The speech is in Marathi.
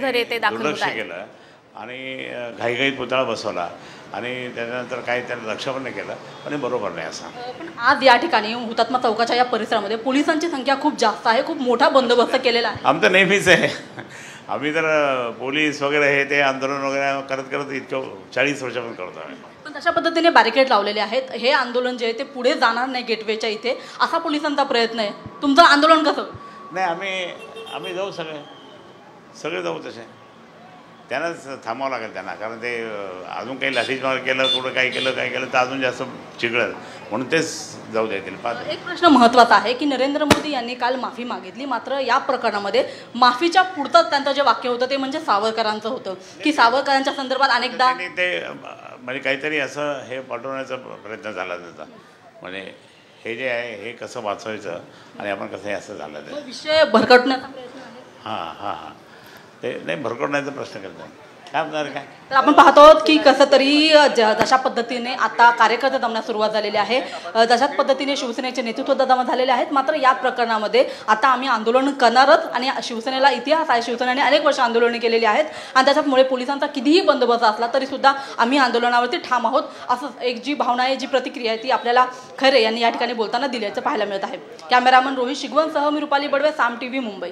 घरे ते दाखल होत दुर्लक्ष आहेत. केलं आणि घाईघाईत पुतळा बसवला आणि त्याच्यानंतर काही त्याला लक्ष पण नाही केलं. पण हे बरोबर नाही असं. पण आज या ठिकाणी हुतात्मा चौकाच्या या परिसरामध्ये पोलिसांची संख्या खूप जास्त आहे, खूप मोठा बंदोबस्त केलेला आहे. आमचं नेहमीच आहे. आम्ही तर पोलीस वगैरे हे ते आंदोलन वगैरे करत करत इतकं 40 वर्षापासून करतो आम्ही. पण तशा पद्धतीने बॅरिकेड लावलेले आहेत. हे आंदोलन जे आहे ते पुढे जाणार नाही गेटवेच्या इथे, असा पोलिसांचा प्रयत्न आहे. तुमचं आंदोलन कसं? नाही, आम्ही जाऊ सगळे जाऊ तसे. त्यांनाच थांबावं लागेल त्यांना, कारण ते अजून काही लाठीमार केलं, कुठं काही केलं तर अजून जास्त चिघळेल, म्हणून तेच जाऊ देतील. एक प्रश्न महत्त्वाचा आहे की नरेंद्र मोदी यांनी काल माफी मागितली, मात्र या प्रकरणामध्ये माफीच्या पुढचंच त्यांचं जे वाक्य होतं ते म्हणजे सावरकरांचं होतं की सावरकरांच्या संदर्भात अनेकदा ते म्हणजे काहीतरी असं हे पाठवण्याचा प्रयत्न झाला त्याचा, म्हणजे हे जे आहे हे कसं वाचवायचं आणि आपण कसं हे असं झालं ते विषय भरकटण्याचा प्रयत्न आहे. हां ते नाही भरकटण्याचा प्रश्न करतात. काय म्हणणार काय? तर आपण पाहतो की कसं तरी जशा पद्धतीने आता कार्यकर्ते दमण्यास सुरुवात झालेली आहे, जशाच पद्धतीने शिवसेनेचे नेतृत्व दमा झालेले आहेत. मात्र या प्रकरणामध्ये आता आम्ही आंदोलन करणारच आणि शिवसेनेला इतिहास आहे, शिवसेनेने अनेक वर्ष आंदोलने केलेली आहेत आणि त्याच्यामुळे पोलिसांचा कितीही बंदोबस्त असला तरी सुद्धा आम्ही आंदोलनावरती ठाम आहोत, असं एक जी भावना आहे, जी प्रतिक्रिया आहे ती आपल्याला खैरे यांनी या ठिकाणी बोलताना दिल्याचं पाहायला मिळत आहे. कॅमेरामन रोहित शिगवणसह मी रुपाली बडवे, साम TV मुंबई.